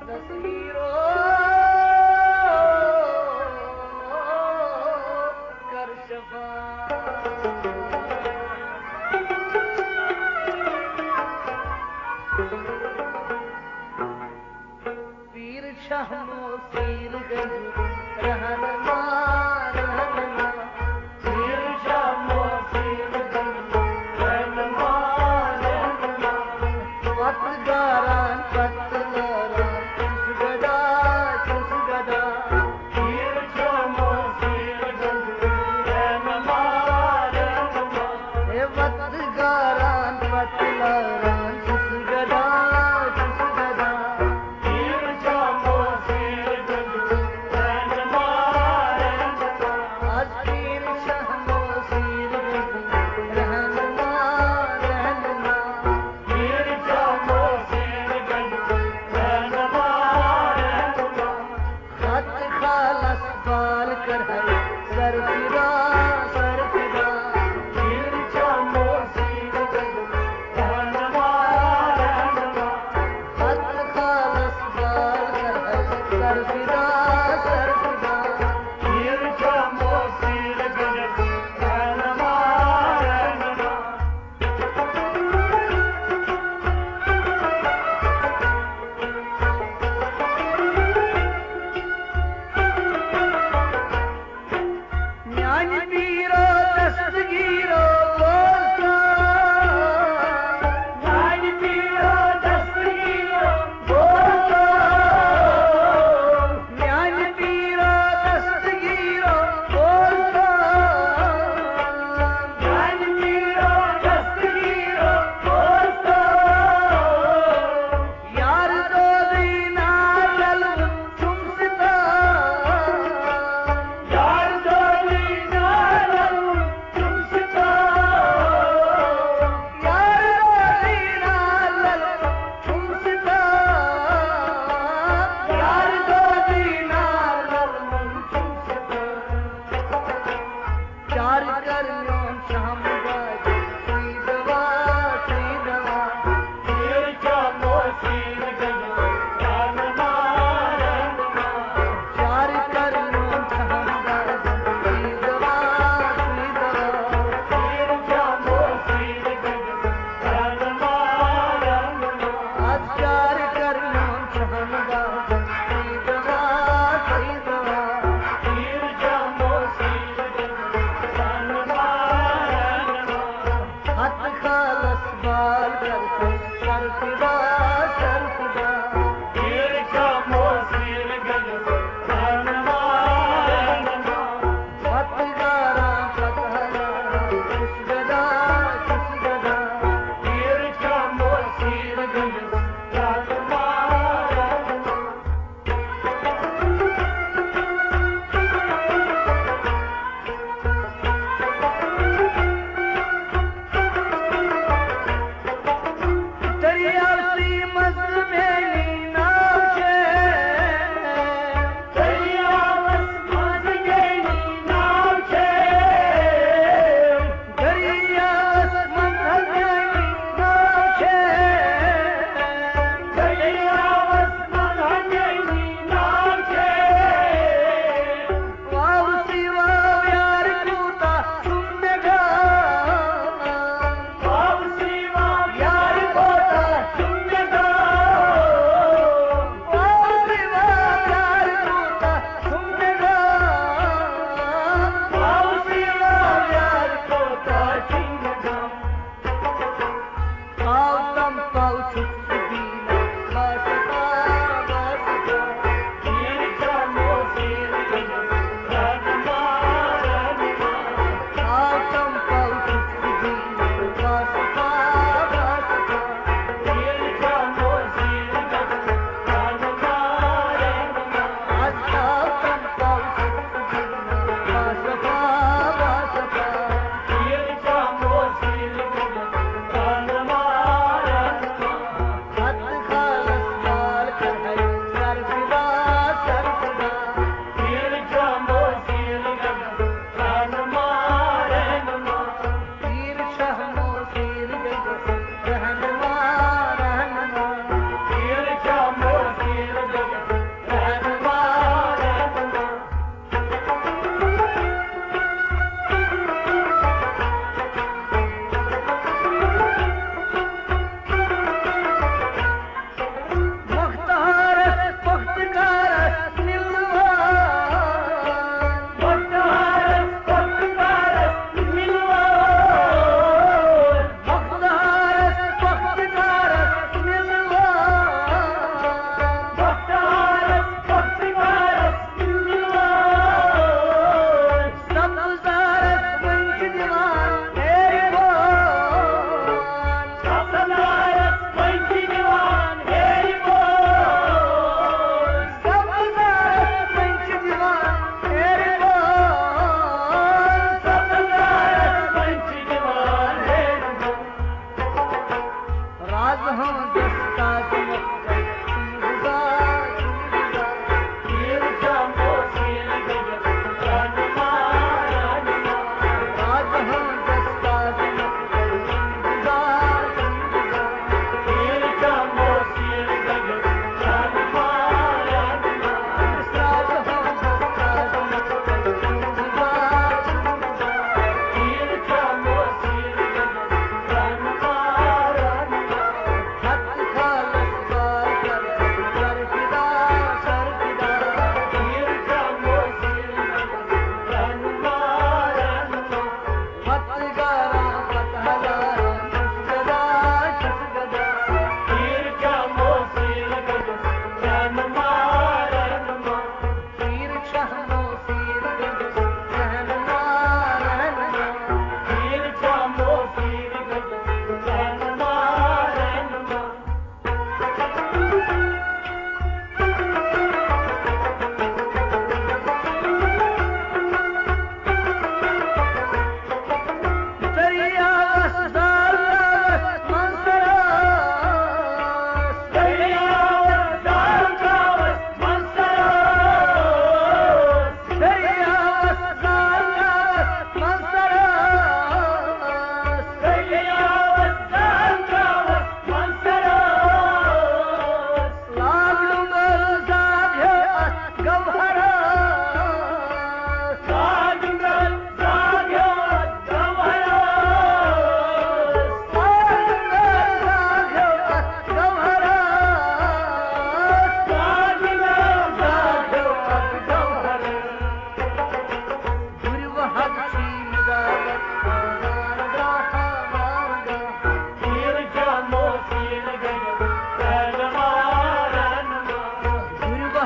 दस्तगीरो कर शफा पीर शाह मोसीर गंज रहनमा रहनमा पीर शाह मोसीर गंज रहनमा रहनमा पतगारान पतगारान चुसगदा चुसगदा पीर शाह मोसीर गंज रहनमा रहनमा हे पतगारान पतगारान चुसगदा चुसगदा पीर शाह मोसीर गंज रहनमा रहनमा आज पीर शाह मोसीर गंज रहनमा रहनमा पीर शाह मोसीर गंज रहनमा रहनमा खत खालस बाल कर है सर फिरा पीर शाह मोसीर गंज रहनमा रहनमा खत खालस बाल कर है सर फिरा पीर शाह मोसीर गंज रहनमा रहनमा न्यान पीरो दस्तगीरो बोलता न्यान पीरो दस्तगीरो बोलता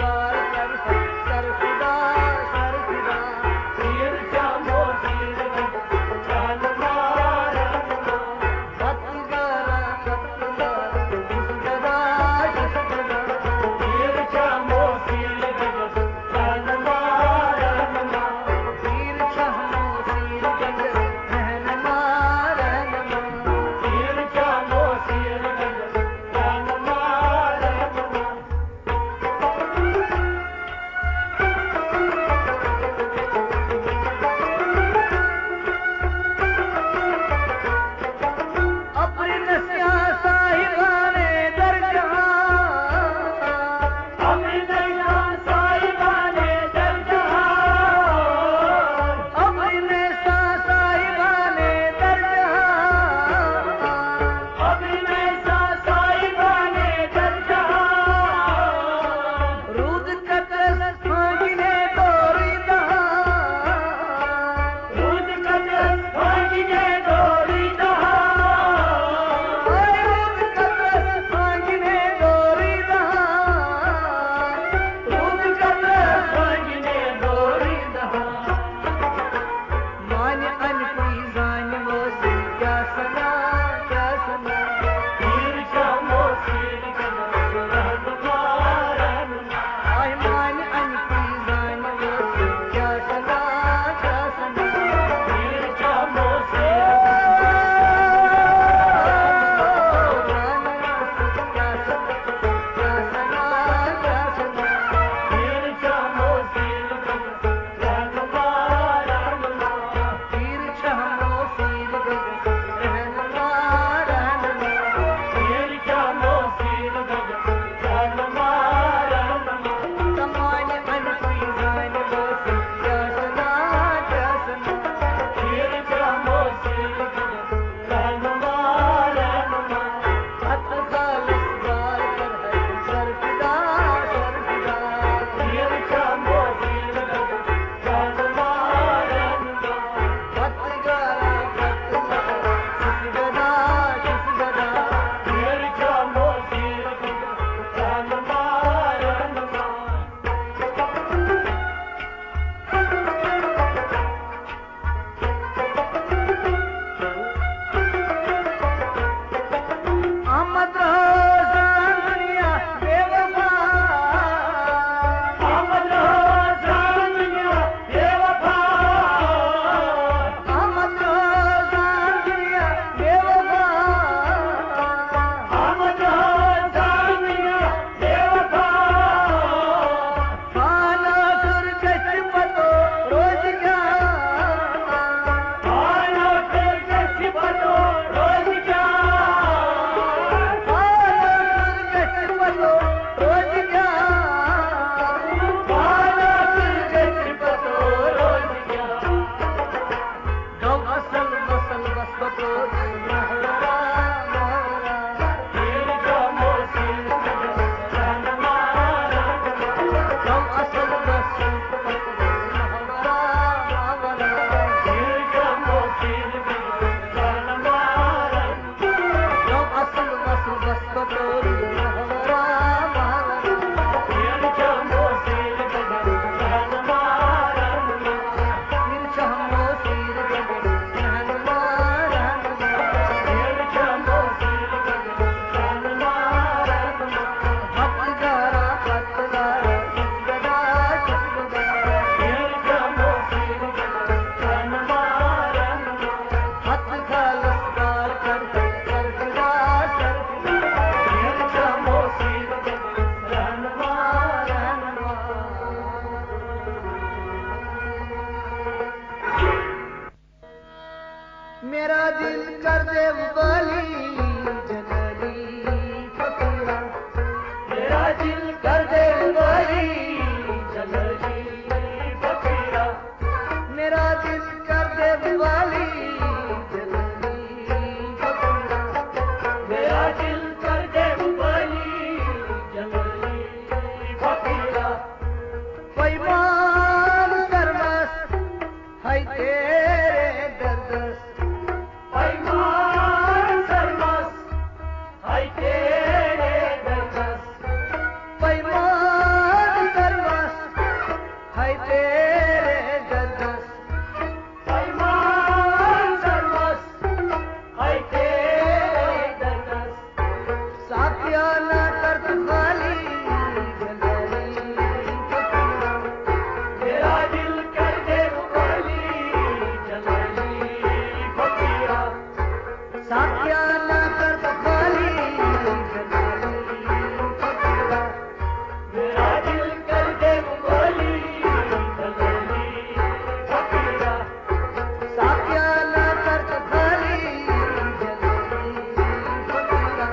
Bye. दिल कर दे वाली जलली फकीरा, मेरा दिल कर दे वाली जलली फकीरा, मेरा दिल कर दे वाली जलली फकीरा। पैमान सरमस है तेरे दर्दस, पैमान सरमस है तेरे दर्दस, पैमान सरमस है तेरे दर्दस, पैमान सरमस है तेरे दर्दस। साथिया ना कर तू खाली जलली फकीरा, मेरा दिल कर दे वाली जलली फकीरा, साथिया ना कर तू खाली जलली फकीरा, मेरा दिल कर दे वाली जलली फकीरा, साथिया ना कर तू खाली जलली फकीरा,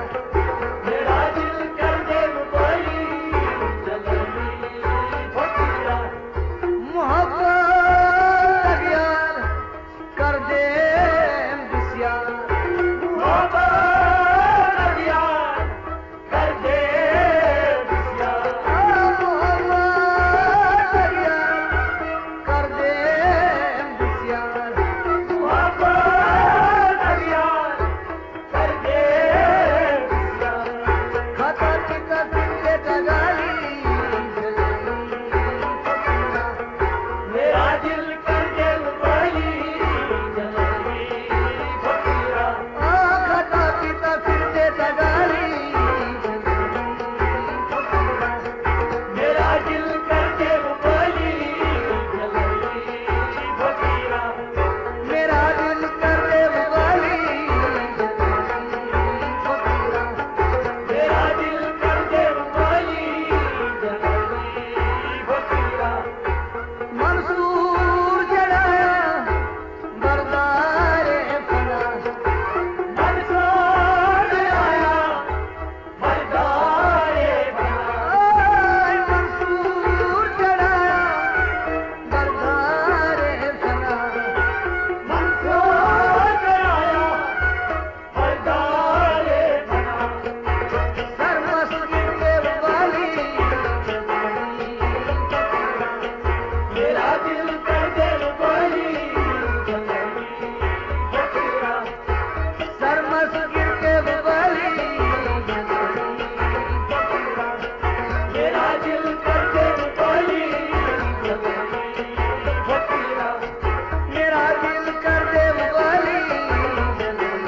मेरा दिल कर दे वाली जलली फकीरा। मोहब्बत यार कर दे बिस्यार, मोहब्बत यार कर दे बिस्यार, मोहब्बत यार कर दे बिस्यार, मोहब्बत यार कर दे बिस्यार। खाता पिता फिर जगाली जलली फकीरा, मेरा दिल कर दे वाली जलली फकीरा, खाता पिता फिर जगाली जलली फकीरा, मेरा दिल कर दे वाली जलली फकीरा, मेरा दिल कर दे वाली जलली फकीरा, मेरा दिल कर दे वाली जलली फकीरा। मंसूर जड़ाया बरदारे फना, मंसूर जड़ाया बरदारे फना, मंसूर जड़ाया बरदारे फना, मंसूर जड़ाया बरदारे फना। सरमस्त के वाली जलली फकीरा, मेरा दिल कर दे वाली जलली फकीरा, सरमस्त के वाली जलली फकीरा, मेरा दिल कर दे वाली जलली फकीरा, मेरा दिल कर दे वाली जलली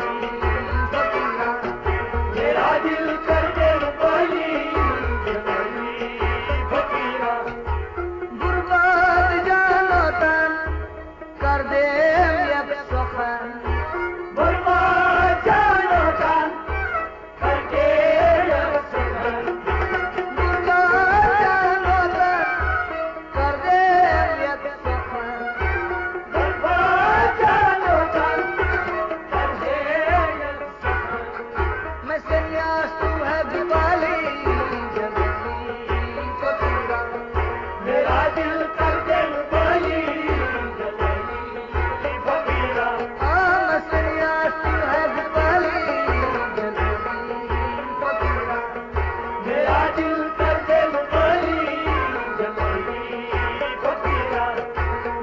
फकीरा, मेरा दिल कर दे वाली जलली फकीरा। गुरबात जानो तन कर दे एक सफर, गुरबात जानो तन कर दे एक सफर, गुरबात जानो तन कर दे एक सफर, गुरबात जानो तन कर दे एक सफर। मैं सन्यास तू है दिवाली जलली फकीरा, मेरा दिल कर दे वाली जलली फकीरा, मैं सन्यास तू है दिवाली जलली फकीरा, मेरा दिल कर दे वाली जलली फकीरा,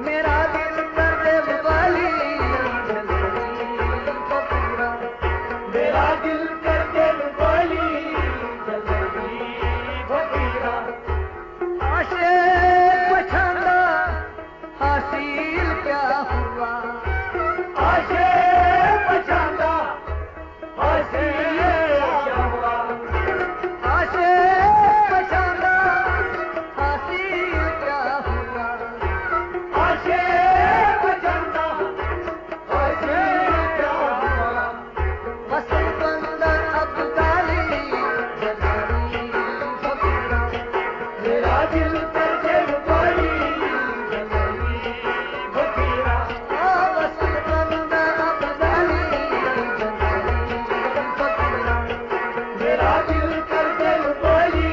मेरा दिल कर दे वाली जलली फकीरा, मेरा दिल कर दे वाली जलली फकीरा। आशिक पछाना हासिल क्या हुआ, आशिक पछाना हासिल क्या हुआ, आशिक पछाना हासिल क्या हुआ, आशिक पछाना हासिल क्या हुआ। हसन बंदा अब्दाली जलली फकीरा, मेरा दिल कर दे वाली जलली फकीरा, हसन बंदा अब्दाली जलली फकीरा, मेरा दिल कर दे वाली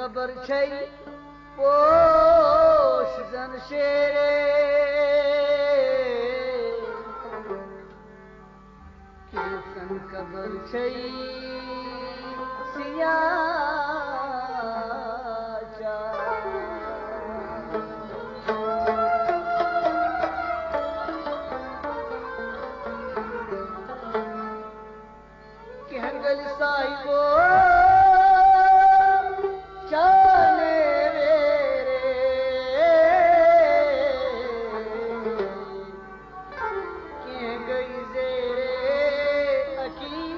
खबर छई पोश जन शेरे कीर्तन खबर छई सिया कहंगल साहिबो चाले वेरे के गई जेरे अकीरा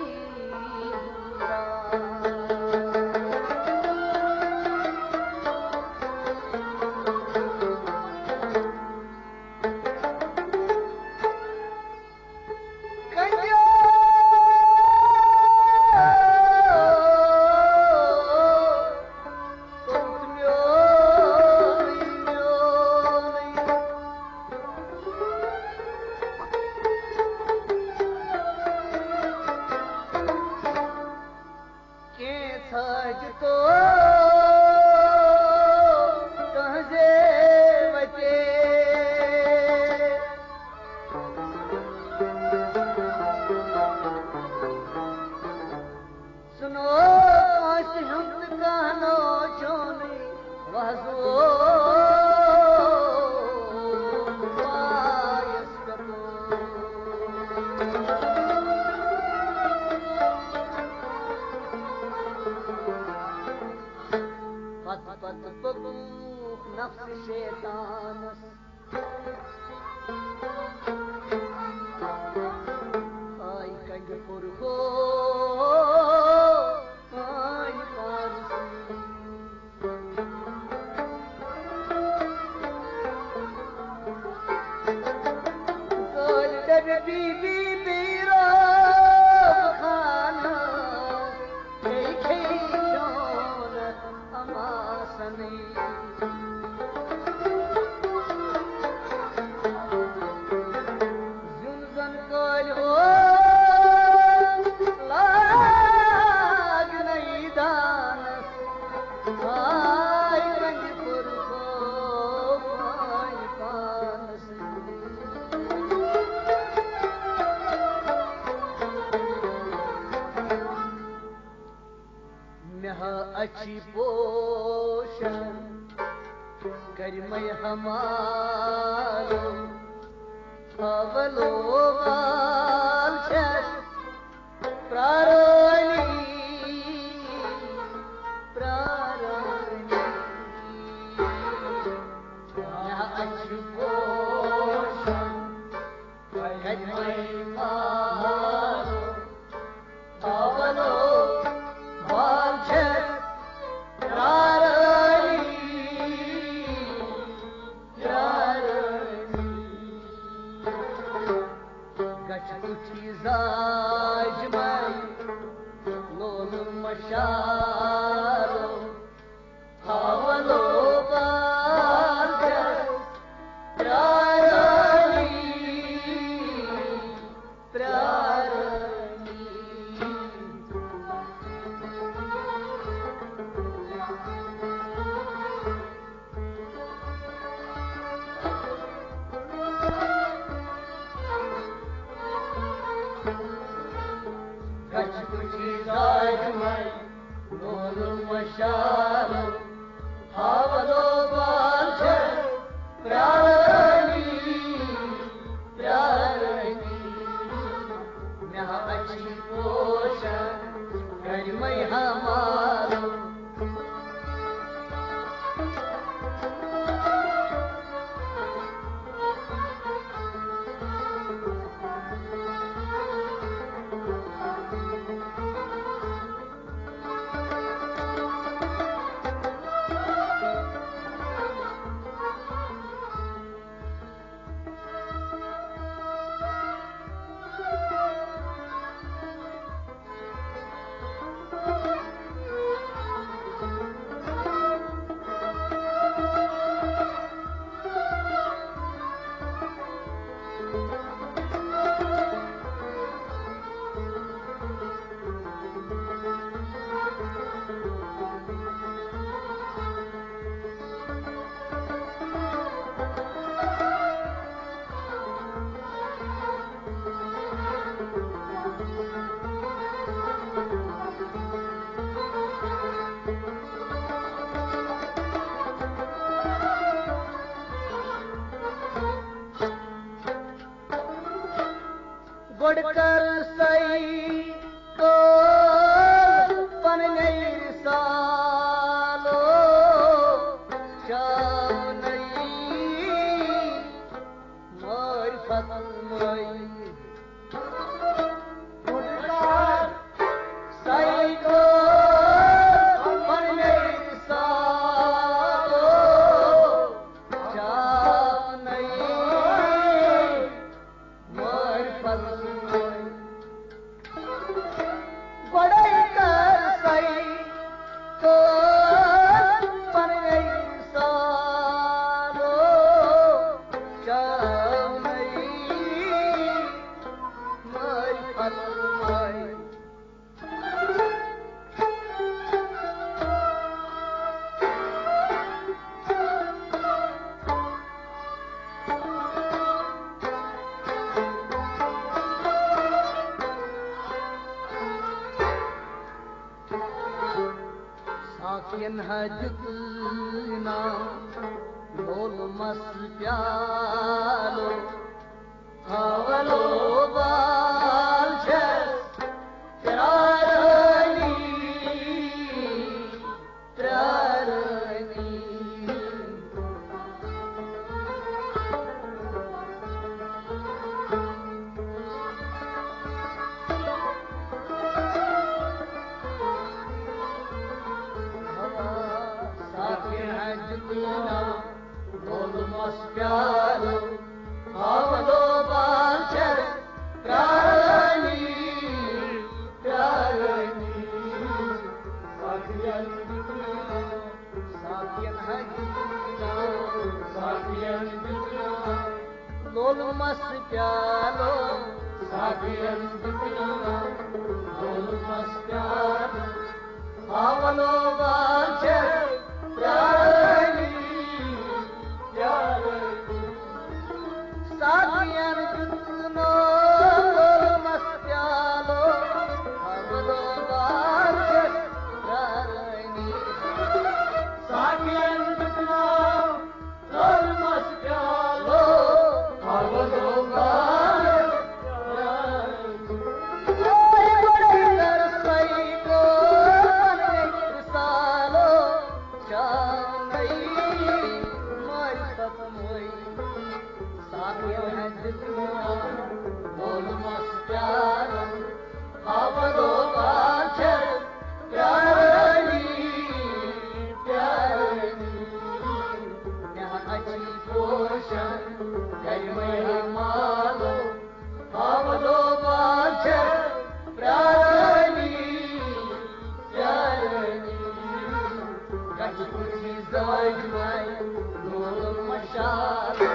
अच्छी पोषण करमय हमारो अवलो बाल प्रारोणी अच्छी पोषण करमय हमारो अवलो बाल गोड़कर सई तो पनने सालो शानई मोर फतमई गोड़कर सई तो पनने सालो शानई मोर फतमई बड़ई कर सई तो पनई सालो शानई मोर फतमई साकियन हजना बोल मस प्यालो हवलो बाल त्रारणी त्रारणी बोल मस प्यालो हवलो बाल त्रारणी त्रारणी साकियन बोल मस प्यालो साकियन बोल मस प्यालो हवलो बाल त्रारणी साकियन जितनो बोल मस प्यालो हवलो बाल त्रारणी साकियन जितनो बोल मस प्यालो हवलो बाल बोल मस प्यालो हवलो बाल त्रारणी त्रारणी अची पोषण गरिमय मालो हवलो बाल त्रारणी त्रारणी गजकुटी जवळमाय बोल मशाल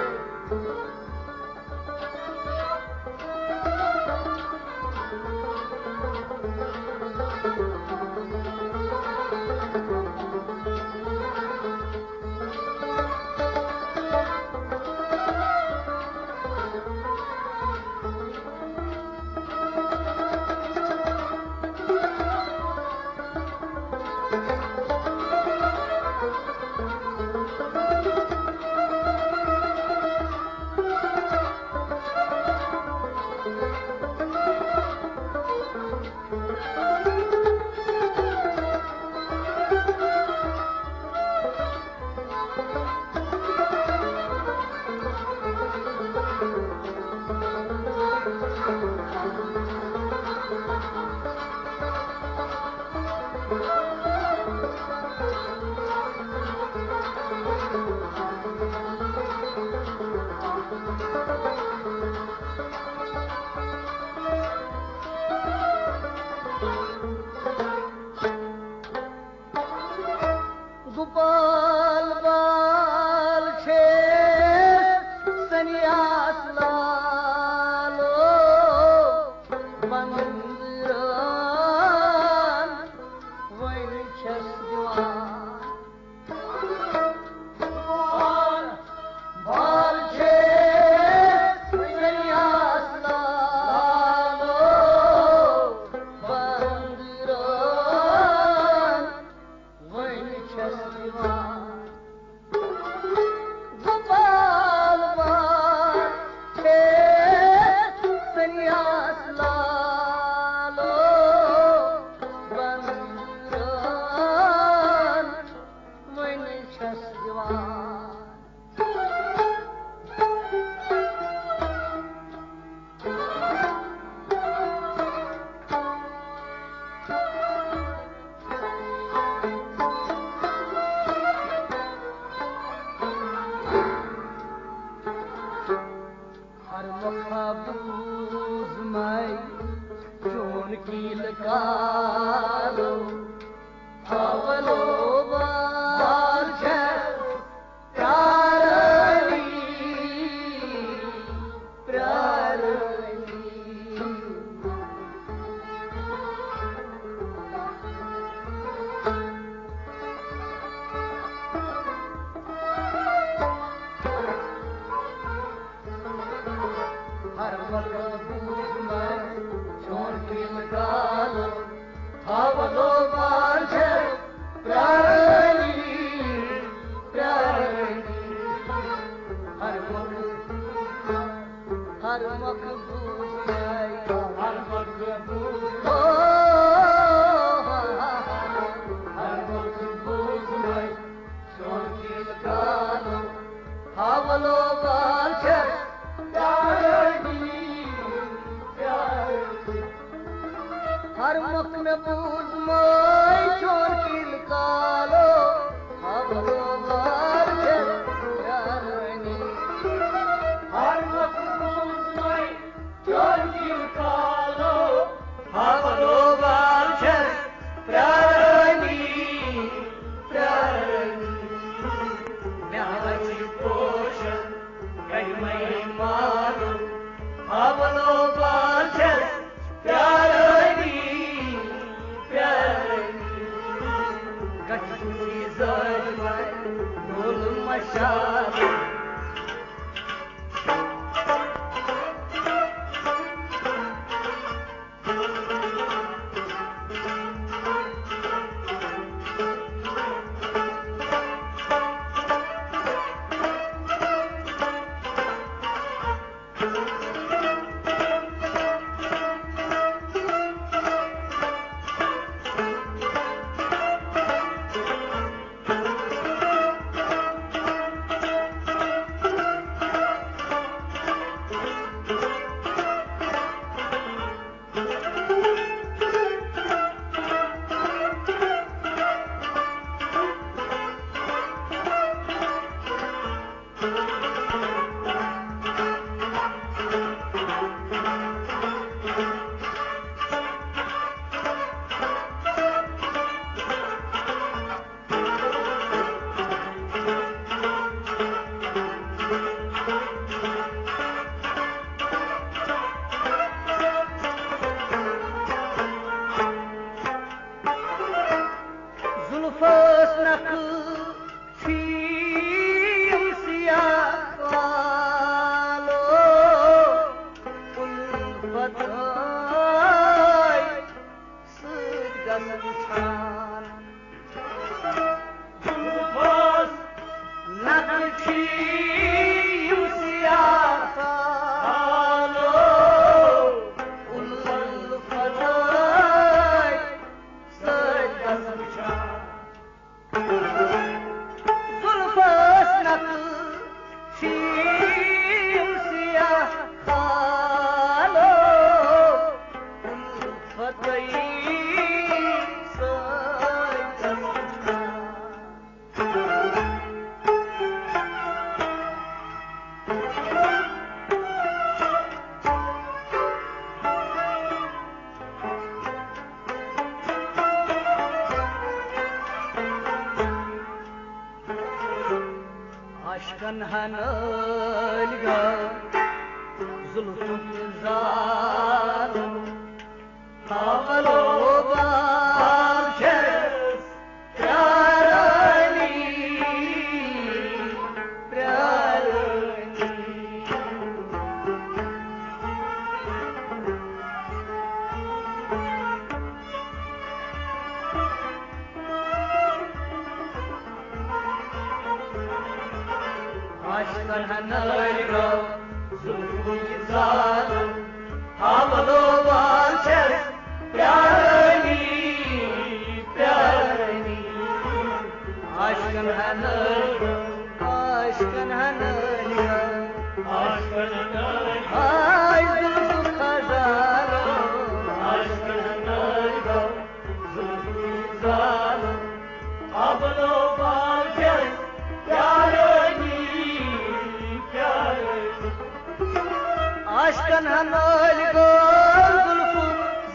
Aşkın hanal gol gulfu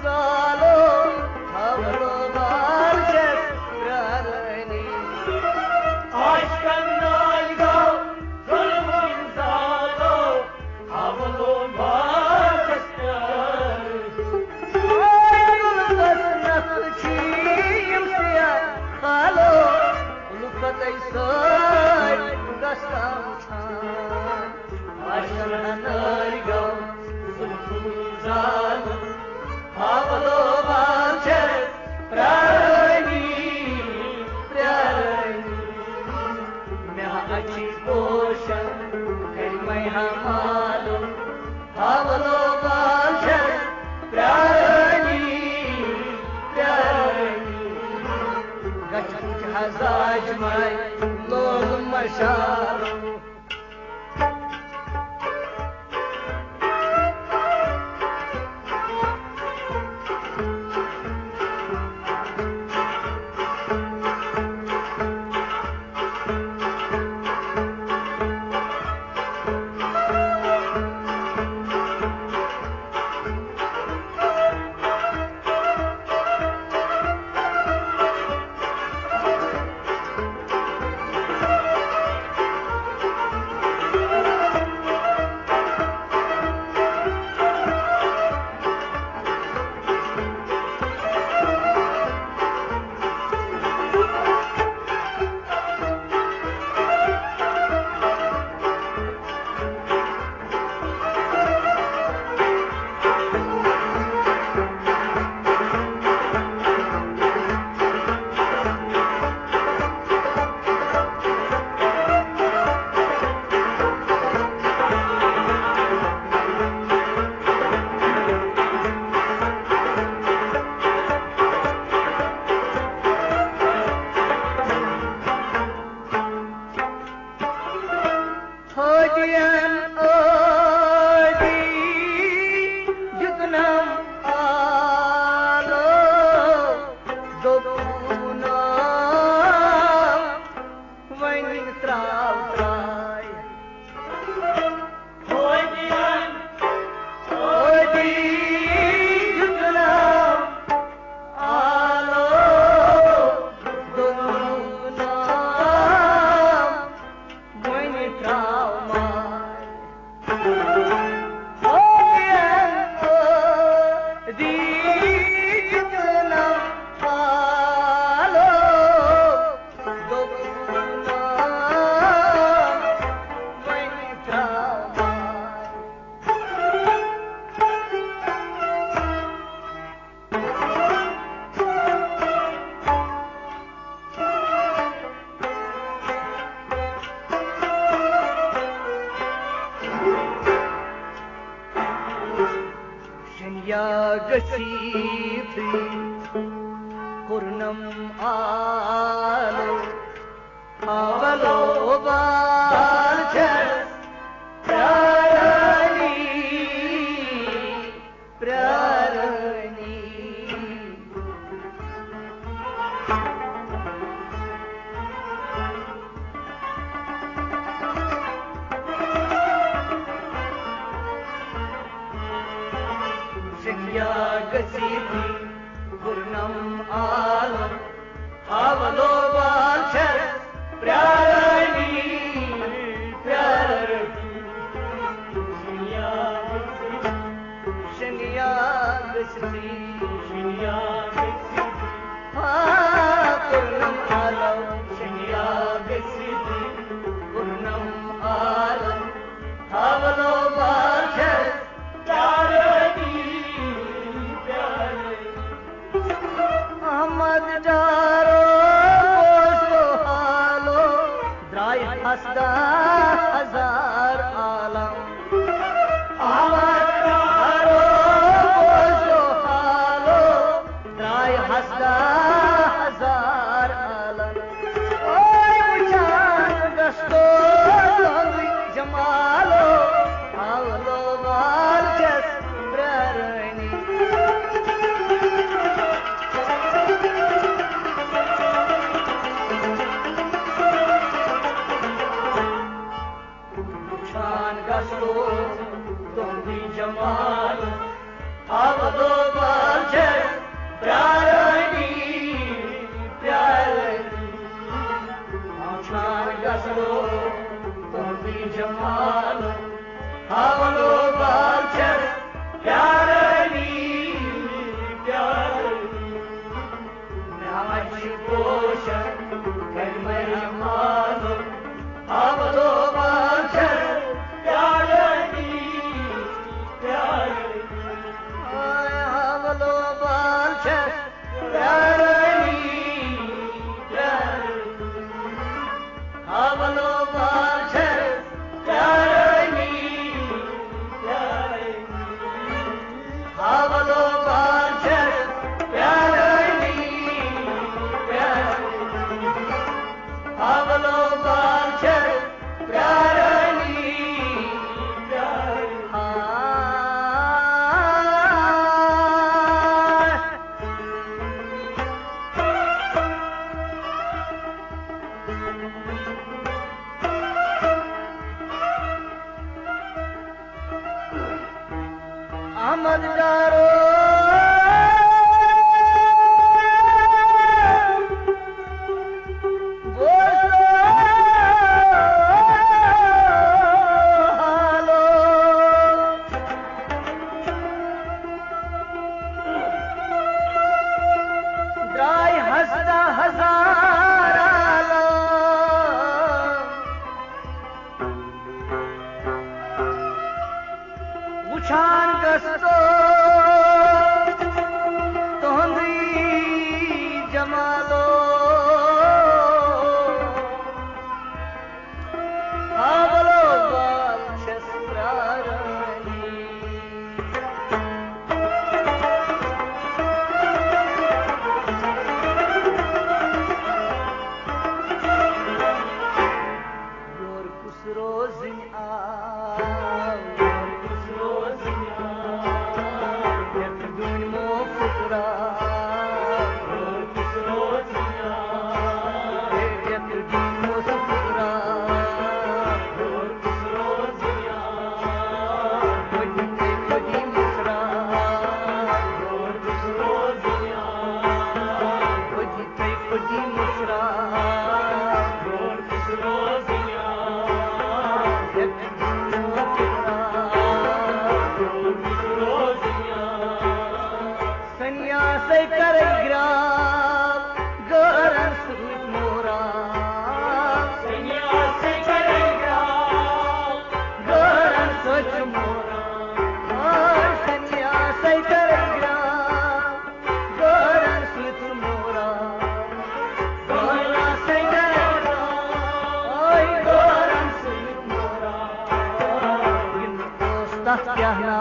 zalo havlo balçes prarani Aşkın hanal gol gulfu zalo havlo balçes prarani Ay gulfas nakçiyim siyah halo gulfat aysay gastam çan Aşkın hanal gol gulfu zalo havlo balçes prarani Achhi poshan karimai hamalo havlo balchas prarani gachh hazaj mai log mashalo Gasithi Purnam alo avalo balchas prarani Gasithi Purnam alo avalo balchas prarani Shaniya Gasithi Purnam alo Shaniya Gasithi Purnam alo avalo balchas Ahmad daro sohalo drai hasda hazar alam Ahmad daro sohalo drai hasda hazar alam Oy muchan gasto jamalo avlo balchas prarani तुंदी जमाल आवलो बालचर प्यारनी प्यारनी आशार गसलो तुंदी जमाल आवलो बालचर प्यारनी प्यारनी नाची पोषण कर मेरी मालो आवलो बालचर प्यारनी प्यारनी आवलो बालचर प्यारनी प्यारनी आवलो बालचर प्यारनी प्यारनी आवलो बालचर प्यारनी प्यारनी आवलो बालचर प्यारनी प्यारनी Ahmad डारो dry Hasda हजार आलो उछान गस्तो तोंदी Jamalo आवलो बालचर प्यारनी your कुछ रोज यकदून मो फुकरा यकदून मो फुकरा खुदी मुसरा खुदी मुसरा सन्यासे कर ग्राम गरन सुत मोरा सन्यासे करेगा गरन सुत मोरा सन्यासे कर ग्राम गरन सुत मोरा सन्यासे कर गरन सुत मोरा इन दोस्ता कहना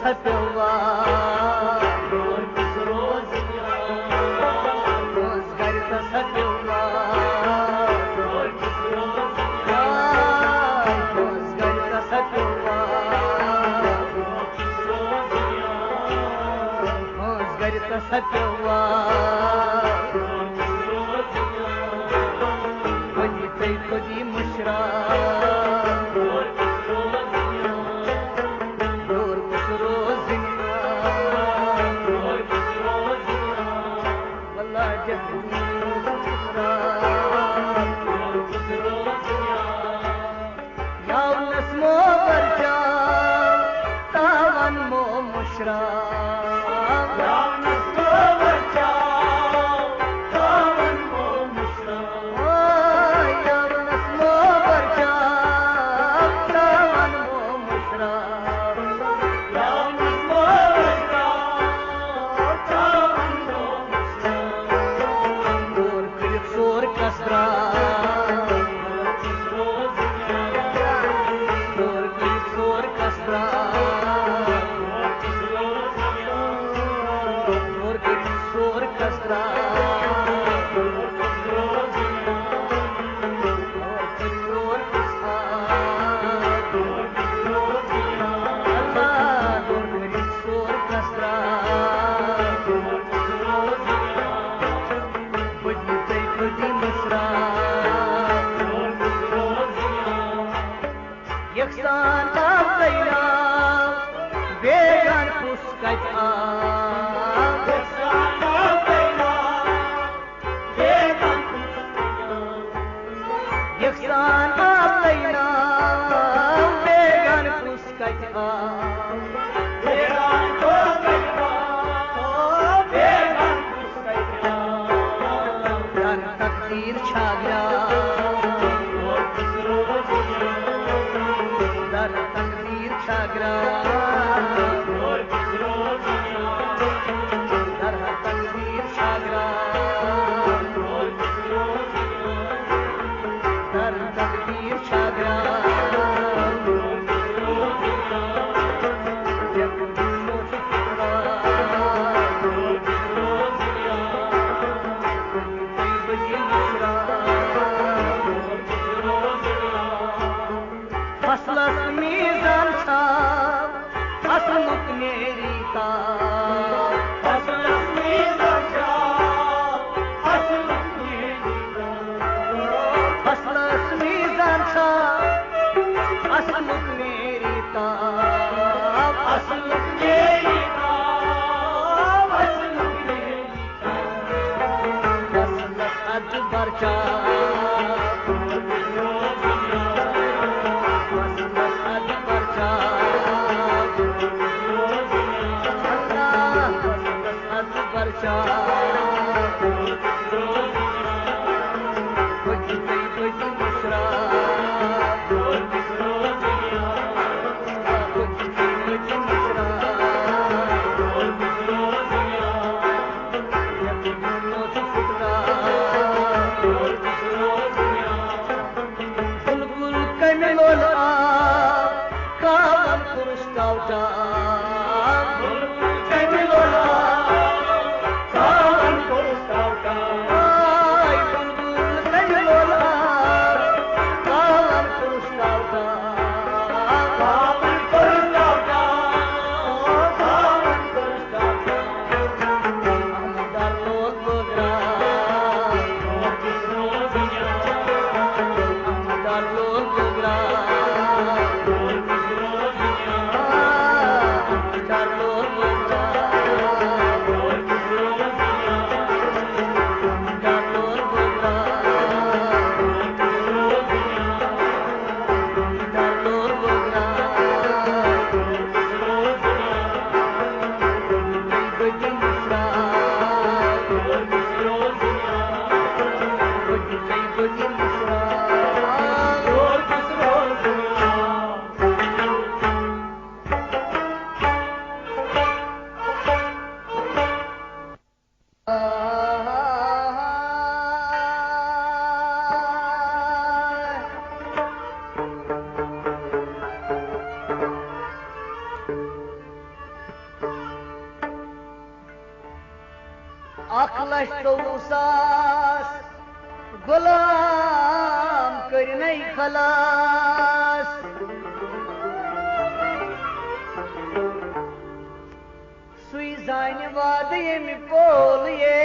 सतवा रोजगार सतवा रोजगार सतवा रोजगार सतवा खुदी मुशरा गुलाम करने खलास सुई जाने वाद ये पोल ये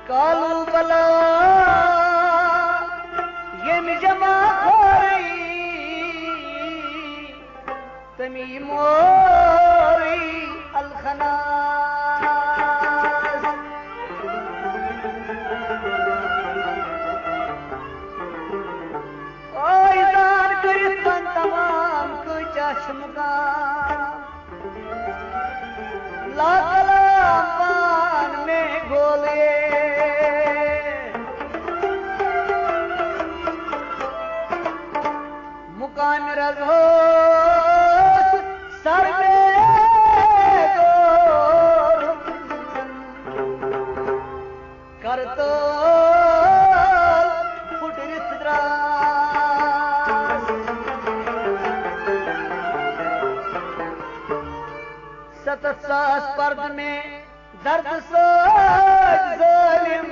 कालू बला ये जमा तमी मोरी अलखनास ओइदान करितन तमाम को चश्मगा लाकलाम पान में गोले मुकान रजो सर में कर तो फुट रिश्तदार सतत सास पर्द में दर्द सोच जालिम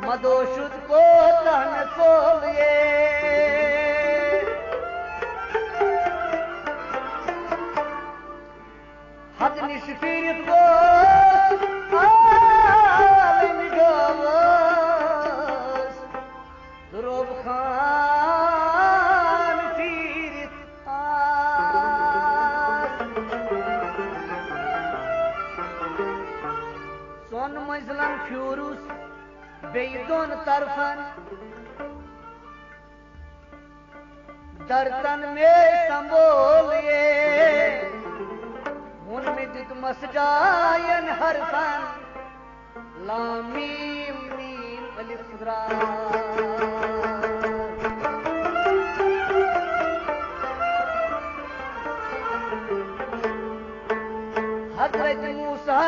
मदोशुद को तहन सोलिए हद निष्फीरित को आलिम गोवस दुरोब खान फीरित आस सोन मंजलन फ्यूरुस बेदोन तरफन दर्तन में संबोलिए उनमें दित मसजायन हरफन लामीम मीम अलिफ रा हजरत मूसा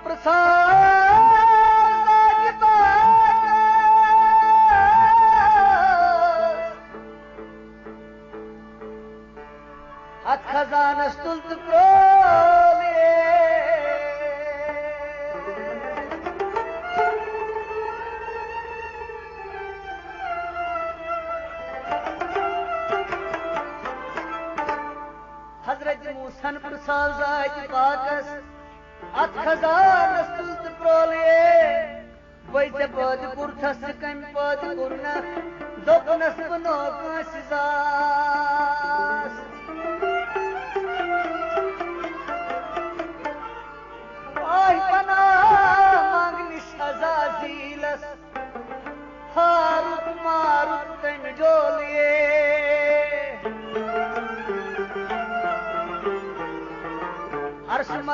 प्रसाद हथ खजाना स्तुल्त प्रोले हजरत मूसन प्रसाद जायत पाकस हथ खजाना स्तुल्त प्रोले वैसे पद पुरथस कम पद पुरना दोपनस बनो कासिजास आई पना मांगनिश अजाजीलस हारुत मारुत तम जोलिए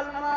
almas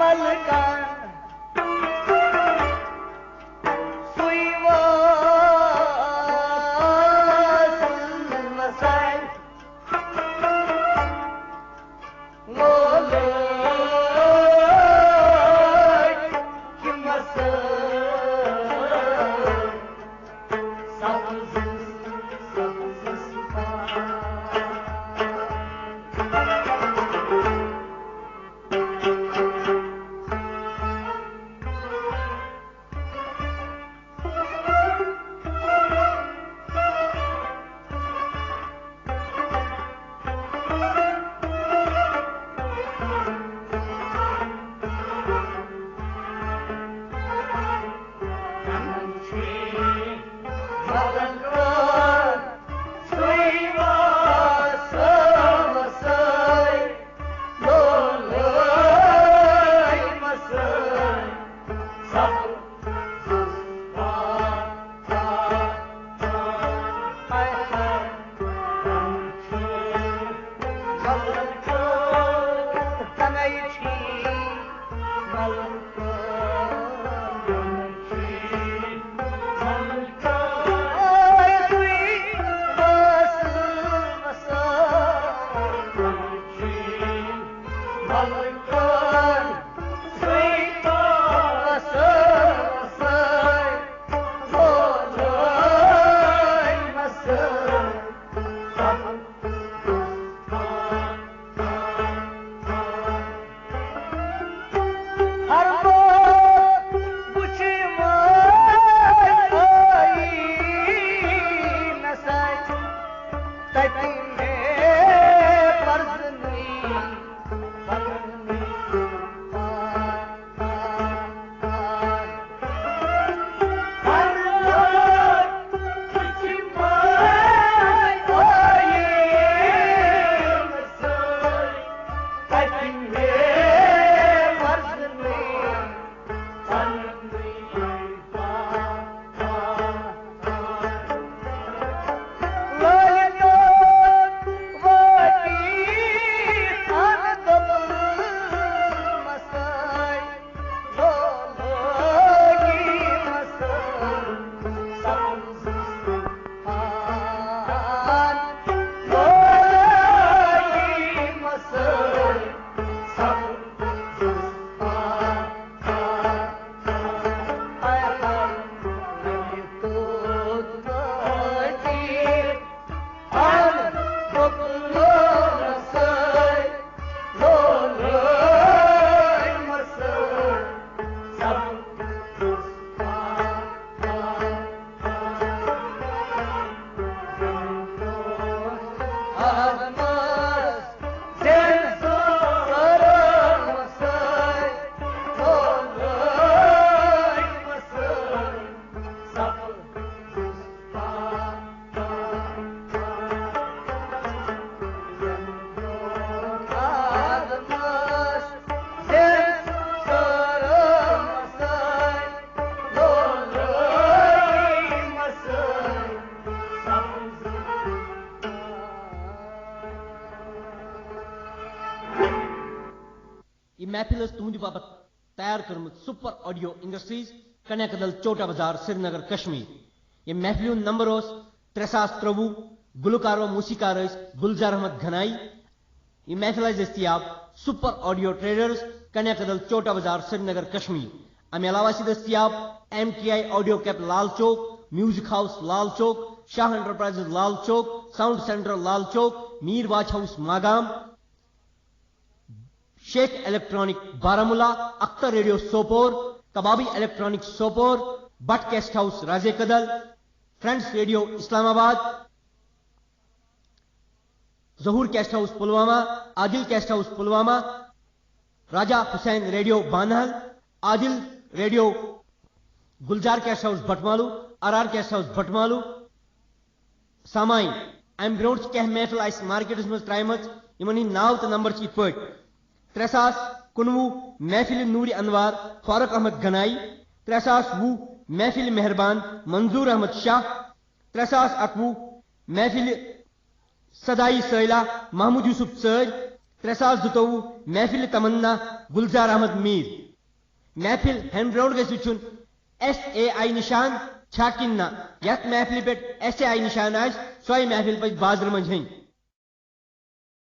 मलकान महफिल तुंद बाबत तैयार कर्मुत super audio industries कन्याकदल Chota Bazar Srinagar Kashmir ये महफिल नंबर 313 गुलकारो मूसीकार गुलजार अहमद घनाई ये महफिल दस्तियाब super audio traders Kanyakadal Chota Bazar Srinagar Kashmir अमे अलावा दस्तियाब MTI audio cap Lal Chowk music house Lal Chowk Shah enterprises Lal Chowk sound centre Lal Chowk Mir watch house Magam Sheikh electronic Baramulla Akhtar radio Sopore Kababi electronic Sopore Butt guest house Raje Kadal friends radio Islamabad Zahoor guest house Pulwama Adil guest house Pulwama Raja Hussain radio Banihal Adil radio Gulzar guest house Bhatmalu R guest house Bhatmalu सामाइन अम ब्रोट कह महफिल आस markets मज त्रायमज इन नाव तो नंबर इत पे 319 महफिल नूर अनवार फारूक अहमद गनाई 320 महफिल मेहरबान मंजूर अहमद शाह 311 महफिल सदाई सैला महमूद यूसुफ सर 3,022 महफिल तमन्ना गुलजार अहमद मीर महफिल हैंड ग्राउंड गई वुचुन SAI निशान छाकिन ना यत महफिल पे SAI निशान आज सोई महफिल पे बाजार मंझ